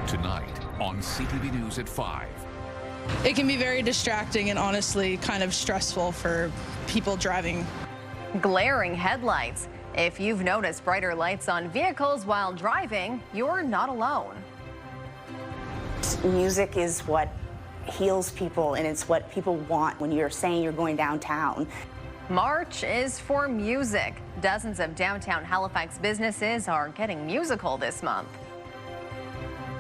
Tonight on CTV News at 5. It can be very distracting and honestly kind of stressful for people driving. Glaring headlights. If you've noticed brighter lights on vehicles while driving, you're not alone. Music is what heals people, and it's what people want when you're saying you're going downtown. March is for music. Dozens of downtown Halifax businesses are getting musical this month.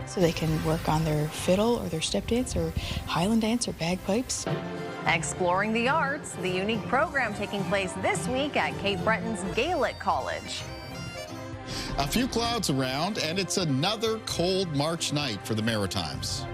So they can work on their fiddle or their step dance or Highland dance or bagpipes. Exploring the arts, the unique program taking place this week at Cape Breton's Gaelic College. A few clouds around, and it's another cold March night for the Maritimes.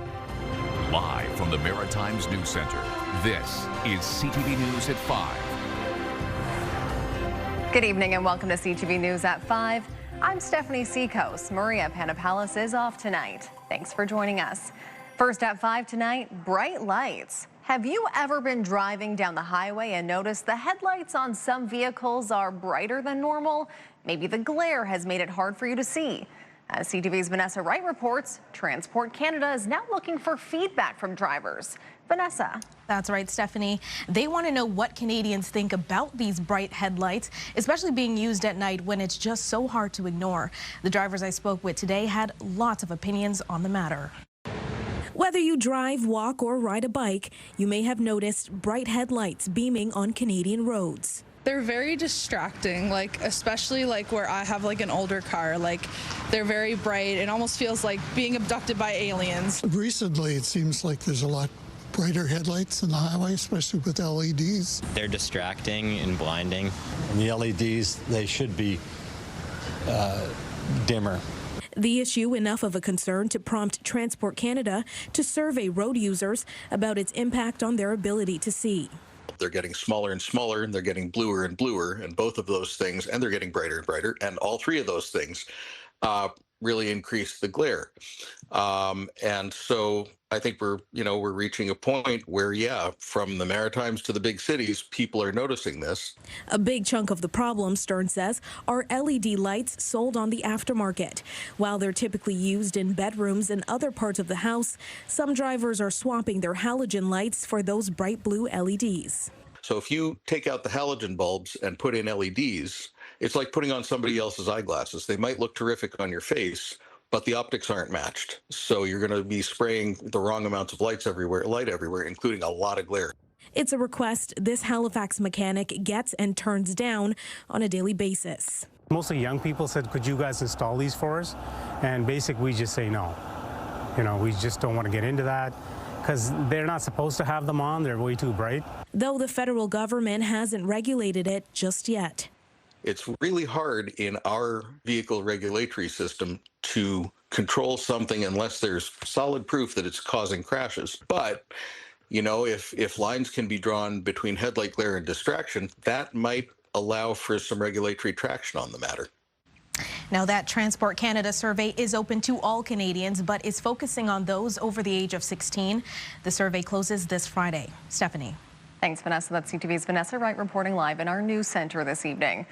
Live from the Maritimes News Center, this is CTV News at 5. Good evening and welcome to CTV News at 5. I'm Stephanie Seacos. Maria Panapallis is off tonight. Thanks for joining us. First at 5 tonight, bright lights. Have you ever been driving down the highway and noticed the headlights on some vehicles are brighter than normal? Maybe the glare has made it hard for you to see. As CTV's Vanessa Wright reports, Transport Canada is now looking for feedback from drivers. Vanessa. That's right, Stephanie. They want to know what Canadians think about these bright headlights, especially being used at night when it's just so hard to ignore. The drivers I spoke with today had lots of opinions on the matter. Whether you drive, walk, or ride a bike, you may have noticed bright headlights beaming on Canadian roads. They're very distracting, especially where I have an older car. They're very bright. It almost feels like being abducted by aliens. Recently, it seems like there's a lot brighter headlights on the highway, especially with LEDs. They're distracting and blinding. And the LEDs, they should be dimmer. The issue enough of a concern to prompt Transport Canada to survey road users about its impact on their ability to see. They're getting smaller and smaller, and they're getting bluer and bluer, and both of those things, and they're getting brighter and brighter, and all three of those things really increase the glare. And so I think we're reaching a point where, from the Maritimes to the big cities, people are noticing this. A big chunk of the problem, Stern says, are LED lights sold on the aftermarket. While they're typically used in bedrooms and other parts of the house, some drivers are swapping their halogen lights for those bright blue LEDs. So if you take out the halogen bulbs and put in LEDs, it's like putting on somebody else's eyeglasses. They might look terrific on your face, but the optics aren't matched. So you're going to be spraying the wrong amounts of light everywhere, including a lot of glare. It's a request this Halifax mechanic gets and turns down on a daily basis. Mostly young people said, could you guys install these for us? And basically we just say no. We just don't want to get into that because they're not supposed to have them on. They're way too bright. Though the federal government hasn't regulated it just yet. It's really hard in our vehicle regulatory system to control something unless there's solid proof that it's causing crashes. But, if lines can be drawn between headlight glare and distraction, that might allow for some regulatory traction on the matter. Now, that Transport Canada survey is open to all Canadians, but is focusing on those over the age of 16. The survey closes this Friday. Stephanie. Thanks, Vanessa. That's CTV's Vanessa Wright reporting live in our news center this evening.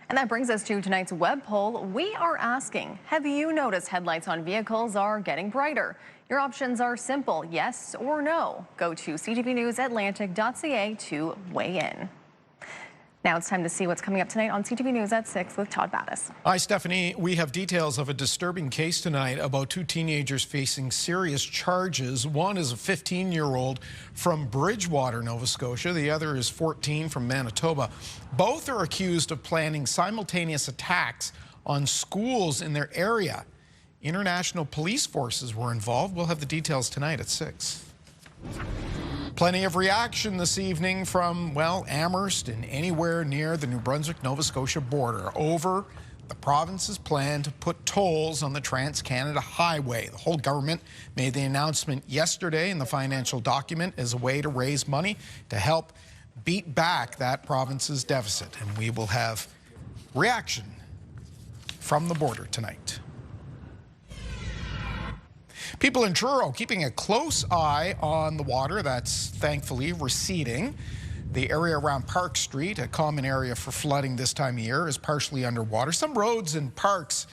And that brings us to tonight's web poll. We are asking, have you noticed headlights on vehicles are getting brighter? Your options are simple, yes or no. Go to ctvnewsatlantic.ca to weigh in. Now it's time to see what's coming up tonight on CTV News at 6 with Todd Battis. Hi, Stephanie. We have details of a disturbing case tonight about two teenagers facing serious charges. One is a 15-year-old from Bridgewater, Nova Scotia. The other is 14 from Manitoba. Both are accused of planning simultaneous attacks on schools in their area. International police forces were involved. We'll have the details tonight at 6. Plenty of reaction this evening from, Amherst and anywhere near the New Brunswick-Nova Scotia border over the province's plan to put tolls on the Trans-Canada Highway. The whole government made the announcement yesterday in the financial document as a way to raise money to help beat back that province's deficit. And we will have reaction from the border tonight. People in Truro keeping a close eye on the water that's thankfully receding. The area around Park Street, a common area for flooding this time of year, is partially underwater. Some roads and parks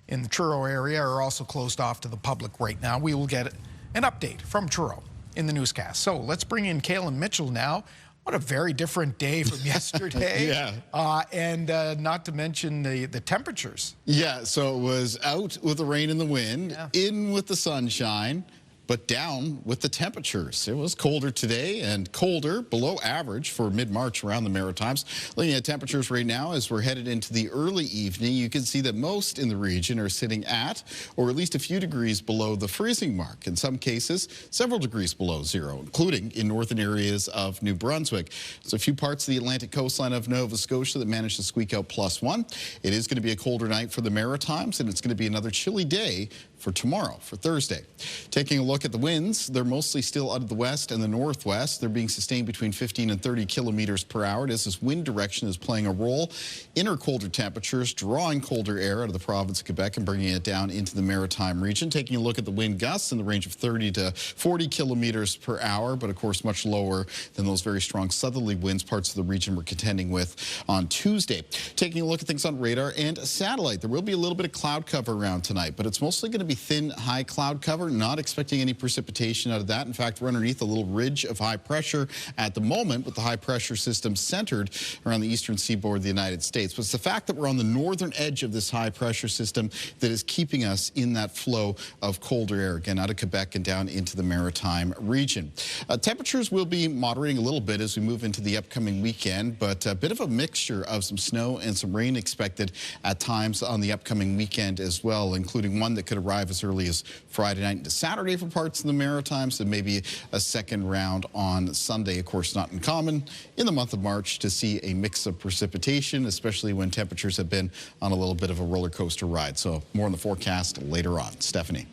in the Truro area are also closed off to the public right now. We will get an update from Truro in the newscast. So let's bring in Kaylin Mitchell now. What a very different day from yesterday. Yeah. And not to mention the temperatures. Yeah, so it was out with the rain and the wind, in with the sunshine, but down with the temperatures. It was colder today and colder, below average for mid-March around the Maritimes. Looking at temperatures right now as we're headed into the early evening, you can see that most in the region are sitting at or at least a few degrees below the freezing mark. In some cases, several degrees below zero, including in northern areas of New Brunswick. There's a few parts of the Atlantic coastline of Nova Scotia that managed to squeak out +1. It is going to be a colder night for the Maritimes, and it's going to be another chilly day for tomorrow, for Thursday. Taking a look at the winds, they're mostly still out of the west and the northwest. They're being sustained between 15 and 30 kilometers per hour. This wind direction is playing a role. Inner colder temperatures drawing colder air out of the province of Quebec and bringing it down into the Maritime region. Taking a look at the wind gusts in the range of 30 to 40 kilometers per hour, but of course much lower than those very strong southerly winds parts of the region we're contending with on Tuesday. Taking a look at things on radar and satellite, there will be a little bit of cloud cover around tonight, but it's mostly going to be thin, high cloud cover. Not expecting any precipitation out of that. In fact, we're underneath a little ridge of high pressure at the moment, with the high pressure system centered around the eastern seaboard of the United States. But it's the fact that we're on the northern edge of this high pressure system that is keeping us in that flow of colder air, again, out of Quebec and down into the Maritime region. Temperatures will be moderating a little bit as we move into the upcoming weekend, but a bit of a mixture of some snow and some rain expected at times on the upcoming weekend as well, including one that could arrive as early as Friday night into Saturday for parts of the Maritimes, and maybe a second round on Sunday. Of course, not uncommon in the month of March to see a mix of precipitation, especially when temperatures have been on a little bit of a roller coaster ride. So more on the forecast later on. Stephanie.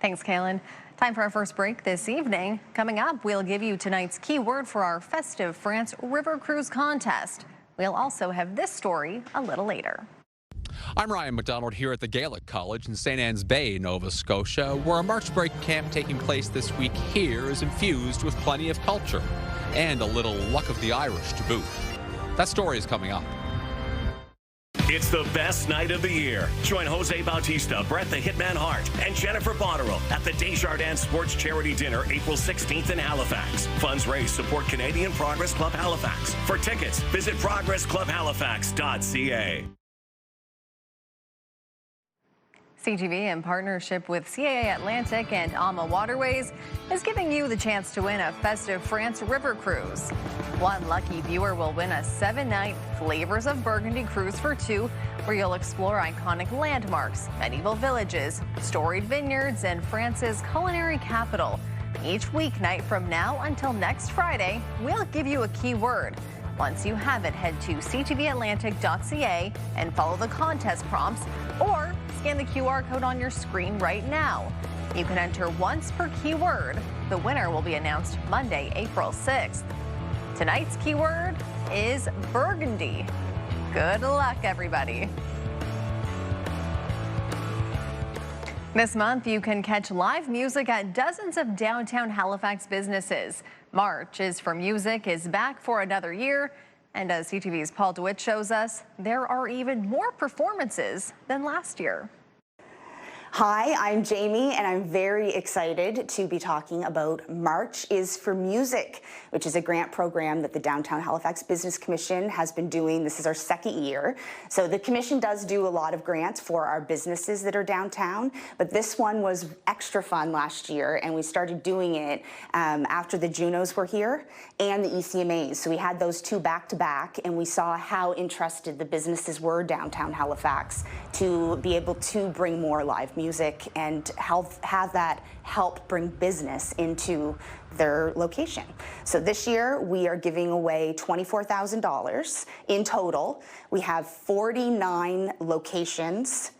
Thanks, Kaylin. Time for our first break this evening. Coming up, we'll give you tonight's keyword for our festive France River Cruise contest. We'll also have this story a little later. I'm Ryan McDonald here at the Gaelic College in St. Anne's Bay, Nova Scotia, where a March break camp taking place this week here is infused with plenty of culture and a little luck of the Irish to boot. That story is coming up. It's the best night of the year. Join Jose Bautista, Brett the Hitman Hart, and Jennifer Botterill at the Desjardins Sports Charity Dinner April 16th in Halifax. Funds raised support Canadian Progress Club Halifax. For tickets, visit progressclubhalifax.ca. CTV, in partnership with CAA Atlantic and AMA Waterways, is giving you the chance to win a festive France River Cruise. One lucky viewer will win a 7-night Flavors of Burgundy cruise for two, where you'll explore iconic landmarks, medieval villages, storied vineyards, and France's culinary capital. Each weeknight from now until next Friday, we'll give you a key word. Once you have it, head to ctvatlantic.ca and follow the contest prompts, or scan the QR code on your screen right now. You can enter once per keyword. The winner will be announced Monday, April 6th. Tonight's keyword is Burgundy. Good luck, everybody. This month, you can catch live music at dozens of downtown Halifax businesses. March is for Music is back for another year. And as CTV's Paul DeWitt shows us, there are even more performances than last year. Hi, I'm Jamie, and I'm very excited to be talking about March is for Music, which is a grant program that the Downtown Halifax Business Commission has been doing. This is our second year. So the Commission does do a lot of grants for our businesses that are downtown, but this one was extra fun last year, and we started doing it after the Junos were here and the ECMAs. So we had those two back-to-back, and we saw how interested the businesses were downtown Halifax to be able to bring more live music and have that help bring business into their location. So this year we are giving away $24,000 in total. We have 49 locations.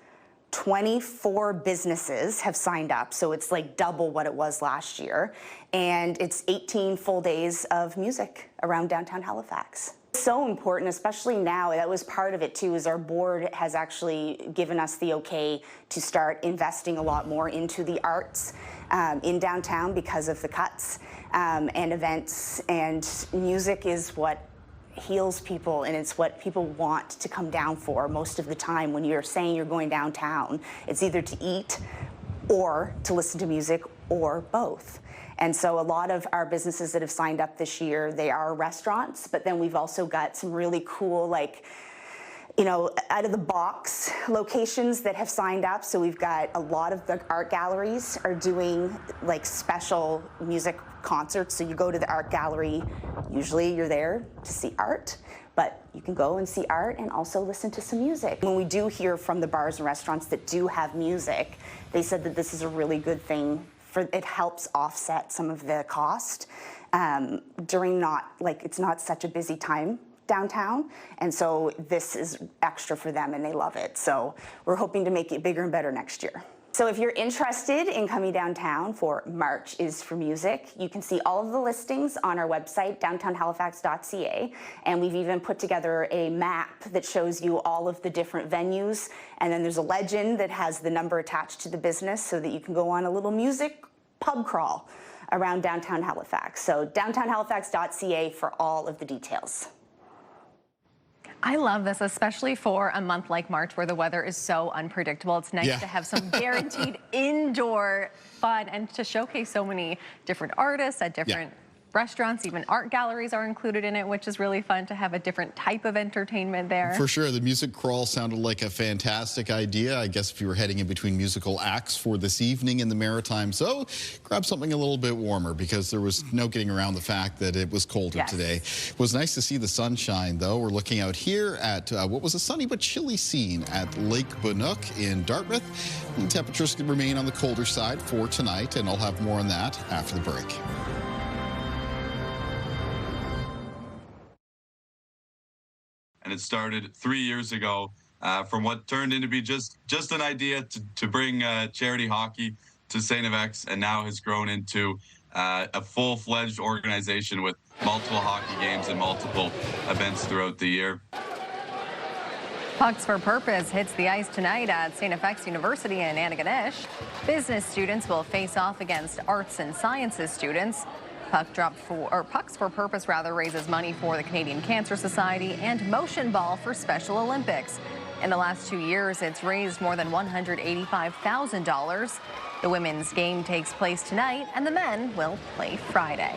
24 businesses have signed up, so it's like double what it was last year. And it's 18 full days of music around downtown Halifax. So important, especially now. That was part of it too, is our board has actually given us the okay to start investing a lot more into the arts in downtown because of the cuts and events, and music is what heals people, and it's what people want to come down for most of the time. When you're saying you're going downtown, it's either to eat or to listen to music or both. And so a lot of our businesses that have signed up this year, they are restaurants, but then we've also got some really cool, like, you know, out of the box locations that have signed up. So we've got a lot of the art galleries are doing like special music concerts. So you go to the art gallery, usually you're there to see art, but you can go and see art and also listen to some music. When we do hear from the bars and restaurants that do have music, they said that this is a really good thing. It helps offset some of the cost during it's not such a busy time downtown, and so this is extra for them and they love it. So we're hoping to make it bigger and better next year. So if you're interested in coming downtown for March is for Music, you can see all of the listings on our website, downtownhalifax.ca, and we've even put together a map that shows you all of the different venues, and then there's a legend that has the number attached to the business so that you can go on a little music pub crawl around downtown Halifax. So downtownhalifax.ca for all of the details. I love this, especially for a month like March where the weather is so unpredictable. It's nice to have some guaranteed indoor fun and to showcase so many different artists at different restaurants. Even art galleries are included in it, which is really fun to have a different type of entertainment there. For sure. The music crawl sounded like a fantastic idea. I guess if you were heading in between musical acts for this evening in the Maritimes, so grab something a little bit warmer because there was no getting around the fact that it was colder today. It was nice to see the sunshine, though. We're looking out here at what was a sunny but chilly scene at Lake Bannock in Dartmouth. And temperatures can remain on the colder side for tonight, and I'll have more on that after the break. And it started 3 years ago from what turned into be just an idea to bring charity hockey to St. FX, and now has grown into a full-fledged organization with multiple hockey games and multiple events throughout the year. Pucks for Purpose hits the ice tonight at St. FX University in Antigonish. Business students will face off against arts and sciences students. Pucks for Purpose raises money for the Canadian Cancer Society and Motion Ball for Special Olympics. In the last 2 years, it's raised more than $185,000. The women's game takes place tonight, and the men will play Friday.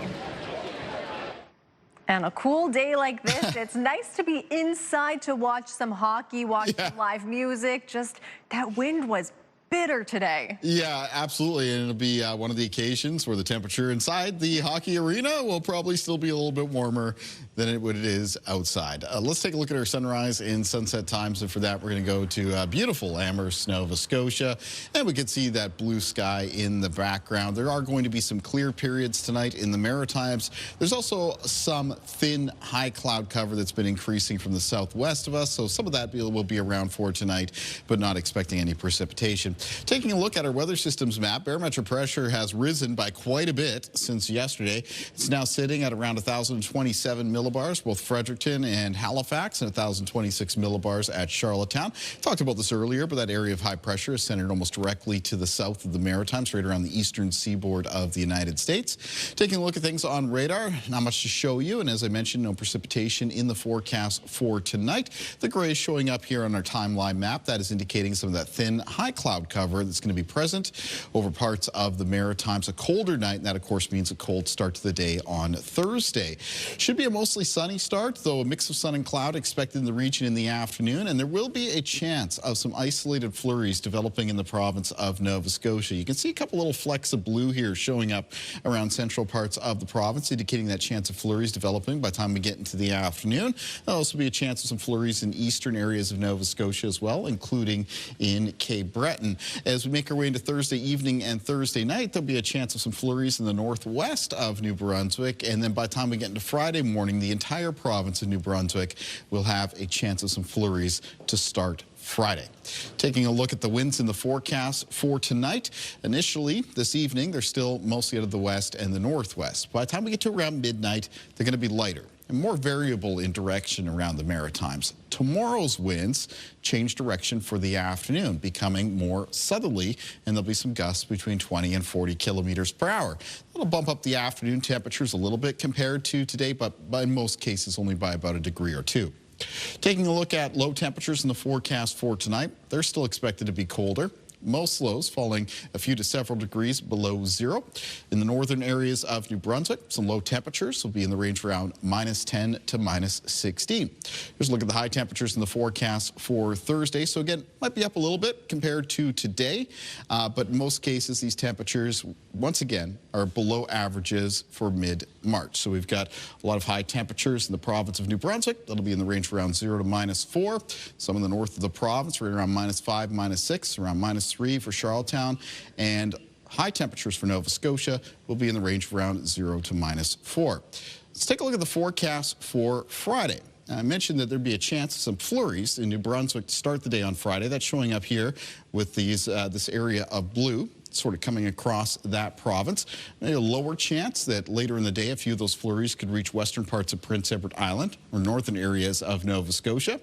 And a cool day like this, it's nice to be inside to watch some hockey, watch some live music. Just that wind was bitter today. Yeah, absolutely. And it'll be one of the occasions where the temperature inside the hockey arena will probably still be a little bit warmer than it is outside. Let's take a look at our sunrise and sunset times. And for that, we're going to go to beautiful Amherst, Nova Scotia. And we can see that blue sky in the background. There are going to be some clear periods tonight in the Maritimes. There's also some thin high cloud cover that's been increasing from the southwest of us. So some of that will be around for tonight, but not expecting any precipitation. Taking a look at our weather systems map, barometric pressure has risen by quite a bit since yesterday. It's now sitting at around 1,027 millibars, both Fredericton and Halifax, and 1,026 millibars at Charlottetown. Talked about this earlier, but that area of high pressure is centered almost directly to the south of the Maritimes, right around the eastern seaboard of the United States. Taking a look at things on radar, not much to show you, and as I mentioned, no precipitation in the forecast for tonight. The gray is showing up here on our timeline map. That is indicating some of that thin high cloud cover that's going to be present over parts of the Maritimes. A colder night, and that of course means a cold start to the day on Thursday. Should be a mostly sunny start, though a mix of sun and cloud expected in the region in the afternoon, and there will be a chance of some isolated flurries developing in the province of Nova Scotia. You can see a couple little flecks of blue here showing up around central parts of the province, indicating that chance of flurries developing by the time we get into the afternoon. There'll also be a chance of some flurries in eastern areas of Nova Scotia as well, including in Cape Breton. As we make our way into Thursday evening and Thursday night, there'll be a chance of some flurries in the northwest of New Brunswick. And then by the time we get into Friday morning, the entire province of New Brunswick will have a chance of some flurries to start Friday. Taking a look at the winds in the forecast for tonight. Initially, this evening, they're still mostly out of the west and the northwest. By the time we get to around midnight, they're going to be lighter. and more variable in direction around the Maritimes. Tomorrow's winds change direction for the afternoon, becoming more southerly, and there'll be some gusts between 20 and 40 kilometers per hour. That'll bump up the afternoon temperatures a little bit compared to today, but in most cases only by about a degree or two. Taking a look at low temperatures in the forecast for tonight, they're still expected to be colder. Most lows falling a few to several degrees below zero. In the northern areas of New Brunswick, some low temperatures will be in the range around -10 to -16. Here's a look at the high temperatures in the forecast for Thursday. So again, might be up a little bit compared to today, but in most cases, these temperatures, once again, are below averages for mid-March. So we've got a lot of high temperatures in the province of New Brunswick. That'll be in the range around 0 to -4. Some in the north of the province, right around -5, -6, around -3 for Charlottetown, and high temperatures for Nova Scotia will be in the range of around 0 to -4. Let's take a look at the forecast for Friday. I mentioned that there'd be a chance of some flurries in New Brunswick to start the day on Friday. That's showing up here with these this area of blue, sort of coming across that province. Maybe a lower chance that later in the day a few of those flurries could reach western parts of Prince Edward Island or northern areas of Nova Scotia.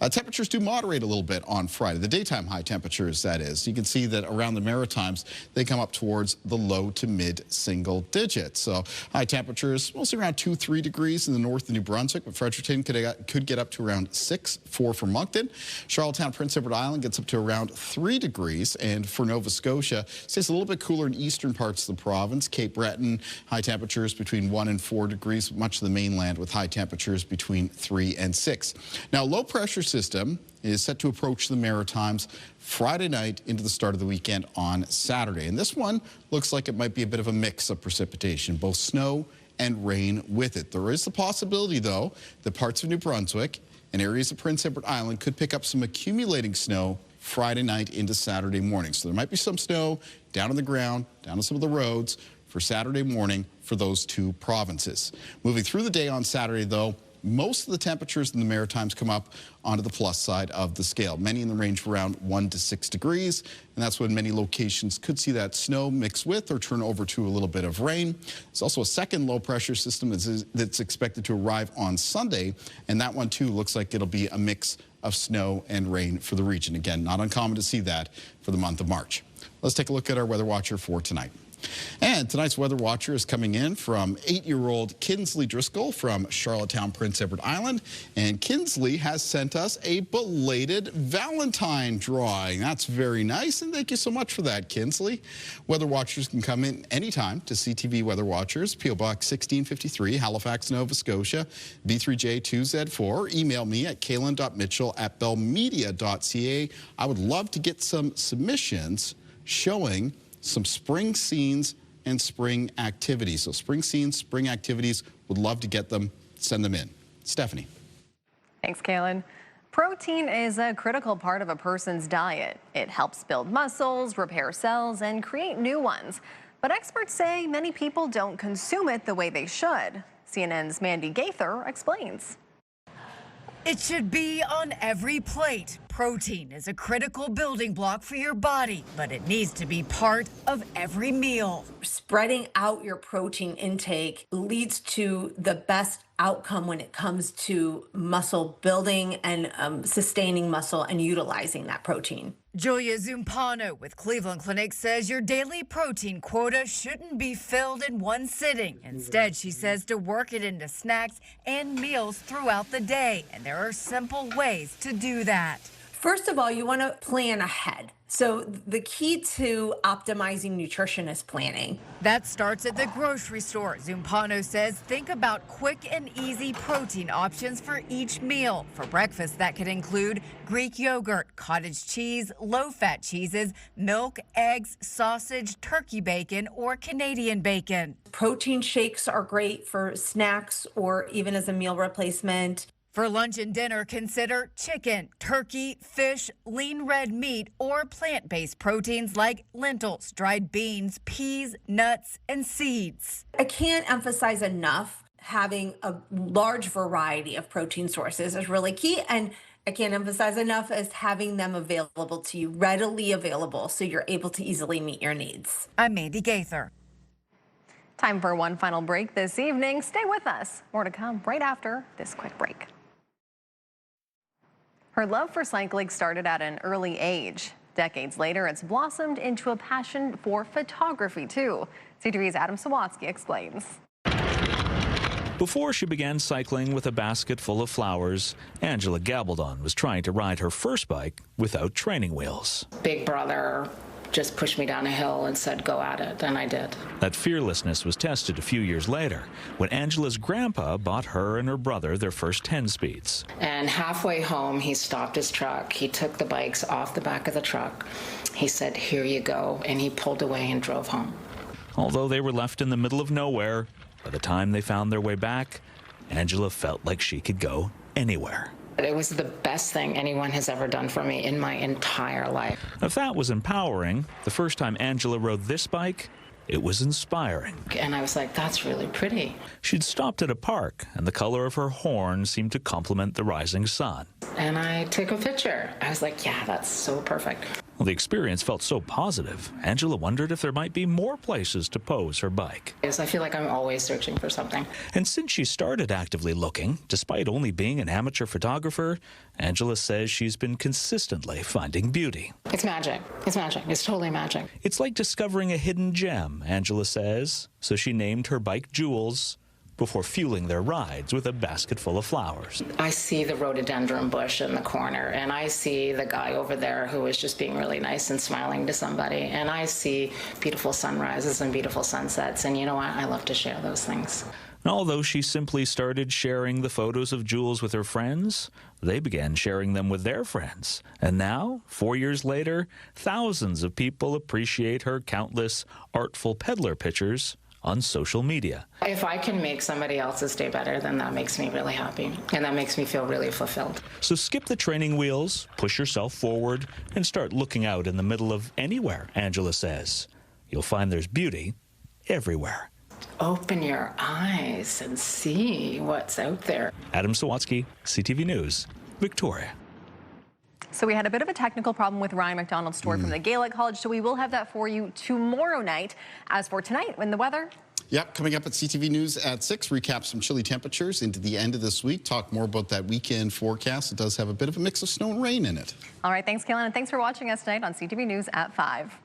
Temperatures do moderate a little bit on Friday, the daytime high temperatures, that is. You can see that around the Maritimes they come up towards the low to mid single digits. So high temperatures mostly around 2-3 degrees in the north of New Brunswick, but Fredericton could get up to around 6-4 for Moncton. Charlottetown, Prince Edward Island gets up to around 3 degrees, and for Nova Scotia, stays a little bit cooler in eastern parts of the province. Cape Breton, high temperatures between 1 and 4 degrees. Much of the mainland with high temperatures between 3 and 6. Now, low pressure system is set to approach the Maritimes Friday night into the start of the weekend on Saturday. And this one looks like it might be a bit of a mix of precipitation, both snow and rain with it. There is the possibility, though, that parts of New Brunswick and areas of Prince Edward Island could pick up some accumulating snow Friday night into Saturday morning. So there might be some snow down on the ground, down on some of the roads for Saturday morning for those two provinces. Moving through the day on Saturday, though, most of the temperatures in the Maritimes come up onto the plus side of the scale, many in the range of around 1 to 6 degrees, and that's when many locations could see that snow mix with or turn over to a little bit of rain. There's also a second low pressure system that's expected to arrive on Sunday, and that one too looks like it'll be a mix of snow and rain for the region. Again, not uncommon to see that for the month of March. Let's take a look at our weather watcher for tonight. And tonight's weather watcher is coming in from 8-year-old Kinsley Driscoll from Charlottetown, Prince Edward Island. And Kinsley has sent us a belated Valentine drawing. That's very nice, and thank you so much for that, Kinsley. Weather watchers can come in anytime to CTV Weather Watchers, P.O. Box 1653, Halifax, Nova Scotia, B3J2Z4, or email me at kaylin.mitchell@bellmedia.ca. I would love to get some submissions showing some spring scenes and spring activities. So spring scenes, spring activities, would love to get them. Send them in. Stephanie. Thanks, Kaylin. Protein is a critical part of a person's diet. It helps build muscles, repair cells, and create new ones. But experts say many people don't consume it the way they should. CNN's Mandy Gaither explains. It should be on every plate. Protein is a critical building block for your body, but it needs to be part of every meal. Spreading out your protein intake leads to the best outcome when it comes to muscle building and sustaining muscle and utilizing that protein. Julia Zumpano with Cleveland Clinic says your daily protein quota shouldn't be filled in one sitting. Instead, she says to work it into snacks and meals throughout the day. And there are simple ways to do that. First of all, you want to plan ahead. So the key to optimizing nutrition is planning. That starts at the grocery store. Zumpano says think about quick and easy protein options for each meal. For breakfast, that could include Greek yogurt, cottage cheese, low-fat cheeses, milk, eggs, sausage, turkey bacon, or Canadian bacon. Protein shakes are great for snacks or even as a meal replacement. For lunch and dinner, consider chicken, turkey, fish, lean red meat, or plant-based proteins like lentils, dried beans, peas, nuts, and seeds. I can't emphasize enough having a large variety of protein sources is really key. And I can't emphasize enough as having them available to you, readily available, so you're able to easily meet your needs. I'm Mandy Gaither. Time for one final break this evening. Stay with us. More to come right after this quick break. Her love for cycling started at an early age. Decades later, it's blossomed into a passion for photography, too. CTV's Adam Sawatsky explains. Before she began cycling with a basket full of flowers, Angela Gabaldon was trying to ride her first bike without training wheels. Big brother just pushed me down a hill and said, go at it, and I did. That fearlessness was tested a few years later when Angela's grandpa bought her and her brother their first 10 speeds. And halfway home, he stopped his truck. He took the bikes off the back of the truck. He said, here you go, and he pulled away and drove home. Although they were left in the middle of nowhere, by the time they found their way back, Angela felt like she could go anywhere. It was the best thing anyone has ever done for me in my entire life. If that was empowering, the first time Angela rode this bike, it was inspiring. And I was like, that's really pretty. She'd stopped at a park, and the color of her horn seemed to complement the rising sun. And I took a picture. I was like, yeah, that's so perfect. Well, the experience felt so positive, Angela wondered if there might be more places to pose her bike. I feel like I'm always searching for something. And since she started actively looking, despite only being an amateur photographer, Angela says she's been consistently finding beauty. It's magic. It's magic. It's totally magic. It's like discovering a hidden gem, Angela says, so she named her bike Jules before fueling their rides with a basket full of flowers. I see the rhododendron bush in the corner, and I see the guy over there who is just being really nice and smiling to somebody, and I see beautiful sunrises and beautiful sunsets, and you know what? I love to share those things. And although she simply started sharing the photos of Jules with her friends, they began sharing them with their friends. And now, 4 years later, thousands of people appreciate her countless artful peddler pictures on social media. If I can make somebody else's day better, then that makes me really happy, and that makes me feel really fulfilled. So skip the training wheels, push yourself forward, and start looking out in the middle of anywhere, Angela says. You'll find there's beauty everywhere. Open your eyes and see what's out there. Adam Sawatsky, CTV News, Victoria. So we had a bit of a technical problem with Ryan McDonald's story from the Gaelic College, so we will have that for you tomorrow night. As for tonight, when the weather... Yep, coming up at CTV News at 6, recap some chilly temperatures into the end of this week, talk more about that weekend forecast. It does have a bit of a mix of snow and rain in it. All right, thanks, Kaylin, and thanks for watching us tonight on CTV News at 5.